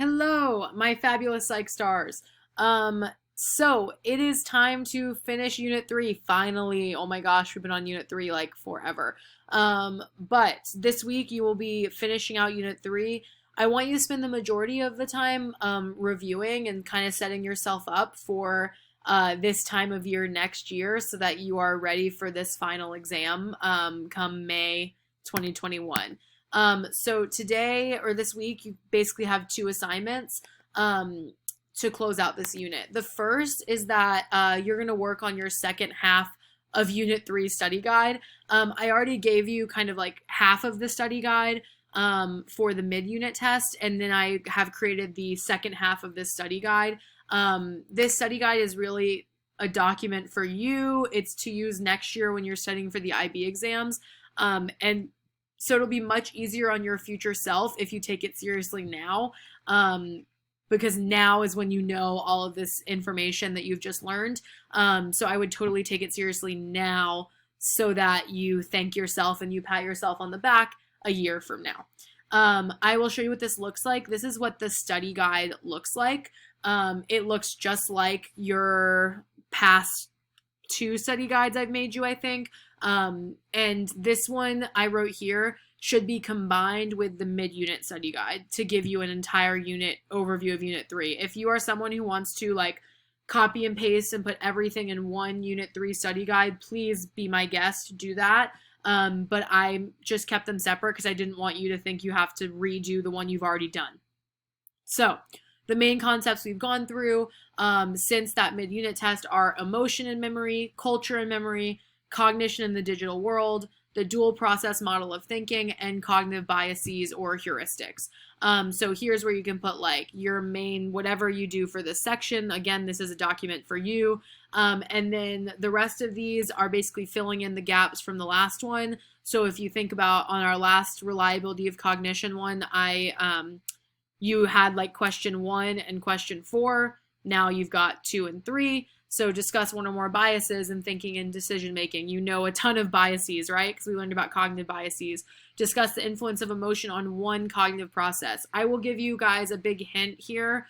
Hello, my fabulous psych stars. So it is time to finish Unit 3 finally. Oh my gosh, we've been on Unit 3 like forever. But this week you will be finishing out Unit 3. I want you to spend the majority of the time reviewing and kind of setting yourself up for this time of year next year so that you are ready for this final exam come May 2021. So today or this week, you basically have two assignments to close out this unit. The first is that you're going to work on your second half of Unit 3 study guide. I already gave you kind of like half of the study guide for the mid-unit test, and then I have created the second half of this study guide. This study guide is really a document for you. It's to use next year when you're studying for the IB exams. And so it'll be much easier on your future self if you take it seriously now, because now is when you know all of this information that you've just learned. So I would totally take it seriously now so that you thank yourself and you pat yourself on the back a year from now. I will show you what this looks like. This is what the study guide looks like. It looks just like your past two study guides I've made you, I think. And this one I wrote here should be combined with the mid-unit study guide to give you an entire unit overview of Unit 3. If you are someone who wants to like copy and paste and put everything in one Unit 3 study guide, please be my guest, do that. But I just kept them separate because I didn't want you to think you have to redo the one you've already done. So the main concepts we've gone through since that mid-unit test are emotion and memory, culture and memory, cognition in the digital world, the dual process model of thinking, and cognitive biases or heuristics. So here's where you can put like your main, whatever you do for this section. Again, this is a document for you. And then the rest of these are basically filling in the gaps from the last one. So if you think about on our last reliability of cognition one, you had like question 1 and question 4. Now you've got 2 and 3. So discuss one or more biases in thinking and decision making. You know a ton of biases, right? Because we learned about cognitive biases. Discuss the influence of emotion on one cognitive process. I will give you guys a big hint here.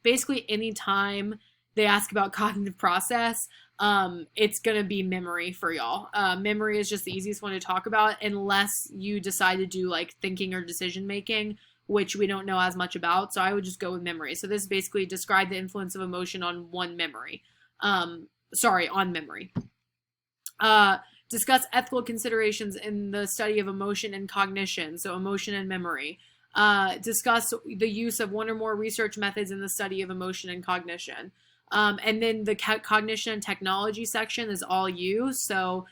Basically, anytime they ask about cognitive process, it's going to be memory for y'all. Memory is just the easiest one to talk about unless you decide to do like thinking or decision making, which we don't know as much about. So I would just go with memory. So this basically describe the influence of emotion on one memory. On memory. Discuss ethical considerations in the study of emotion and cognition. So emotion and memory. Discuss the use of one or more research methods in the study of emotion and cognition. And then the cognition and technology section is all you. So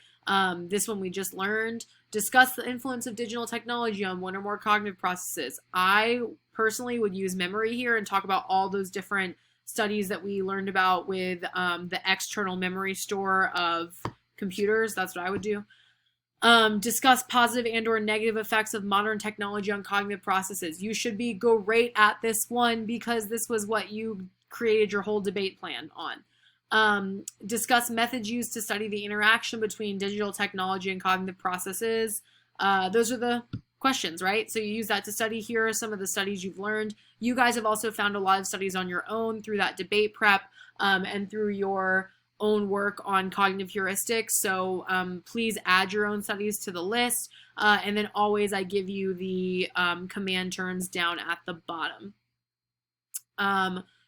this one we just learned. Discuss the influence of digital technology on one or more cognitive processes. I personally would use memory here and talk about all those different studies that we learned about with the external memory store of computers. That's what I would do. Discuss positive and or negative effects of modern technology on cognitive processes. You should be great at this one because this was what you created your whole debate plan on. Discuss methods used to study the interaction between digital technology and cognitive processes. Those are the questions, right? So you use that to study. Here are some of the studies you've learned. You guys have also found a lot of studies on your own through that debate prep and through your own work on cognitive heuristics. So please add your own studies to the list. And then always I give you the command terms down at the bottom.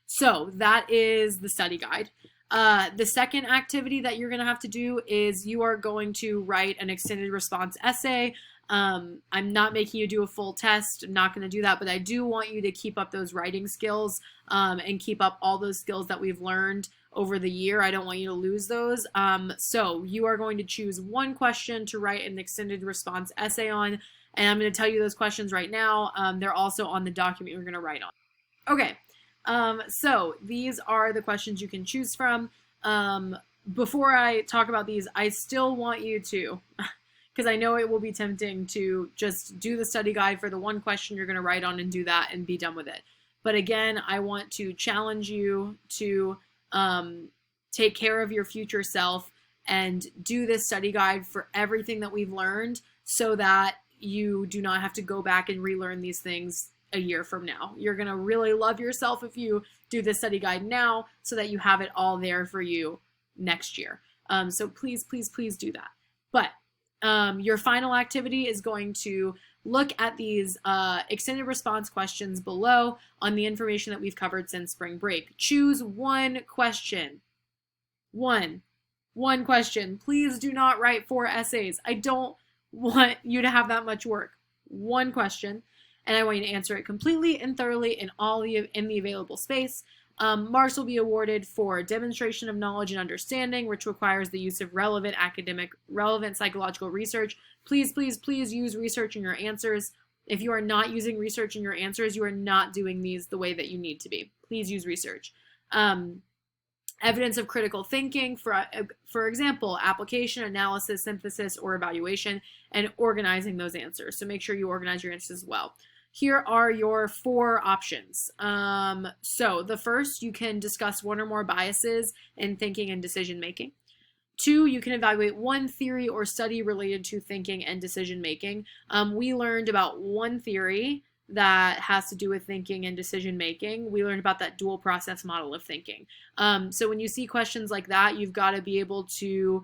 So that is the study guide. The second activity that you're going to have to do is you are going to write an extended response essay. I'm not making you do a full test. I'm not going to do that, but I do want you to keep up those writing skills and keep up all those skills that we've learned over the year. I don't want you to lose those. So you are going to choose one question to write an extended response essay on, and I'm going to tell you those questions right now. They're also on the document you're going to write on. Okay. So these are the questions you can choose from. Before I talk about these, I still want you to, because I know it will be tempting to just do the study guide for the one question you're going to write on and do that and be done with it. But again, I want to challenge you to take care of your future self and do this study guide for everything that we've learned so that you do not have to go back and relearn these things a year from now. You're going to really love yourself if you do this study guide now so that you have it all there for you next year. So please, please, please do that. But your final activity is going to look at these extended response questions below on the information that we've covered since spring break. Choose one question. One question. Please do not write 4 essays. I don't want you to have that much work. One question, and I want you to answer it completely and thoroughly in the available space. Marks will be awarded for demonstration of knowledge and understanding, which requires the use of relevant psychological research. Please, please, please use research in your answers. If you are not using research in your answers, you are not doing these the way that you need to be. Please use research. Evidence of critical thinking, for example, application, analysis, synthesis, or evaluation, and organizing those answers. So make sure you organize your answers as well. Here are your 4 options. So the first, you can discuss 1 or more biases in thinking and decision making. 2, you can evaluate 1 theory or study related to thinking and decision making. We learned about 1 theory that has to do with thinking and decision making. We learned about that dual process model of thinking. So when you see questions like that, you've got to be able to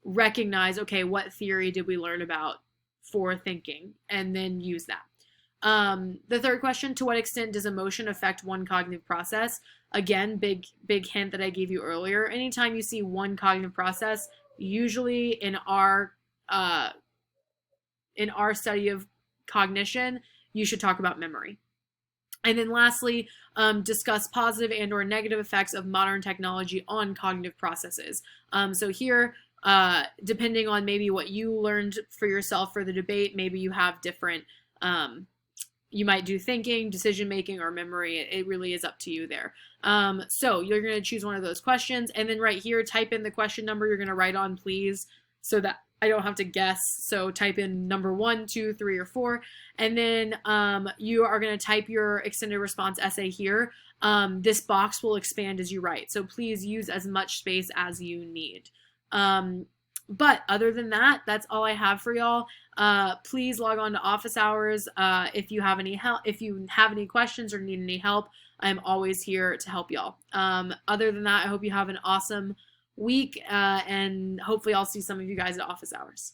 recognize, okay, what theory did we learn about for thinking, and then use that. The third question, to what extent does emotion affect one cognitive process? Again, big hint that I gave you earlier. Anytime you see one cognitive process, usually in our study of cognition, you should talk about memory. And then lastly, discuss positive and or negative effects of modern technology on cognitive processes. So here, depending on maybe what you learned for yourself for the debate, maybe you have different, you might do thinking, decision making, or memory. It really is up to you there. So you're going to choose one of those questions, and then right here, type in the question number you're going to write on, please, so that I don't have to guess. So type in number 1, 2, 3, or 4, and then you are going to type your extended response essay here. This box will expand as you write, so please use as much space as you need. But other than that, that's all I have for y'all. Please log on to office hours if you have any help, if you have any questions or need any help. I'm always here to help y'all. Other than that, I hope you have an awesome week, and hopefully I'll see some of you guys at office hours.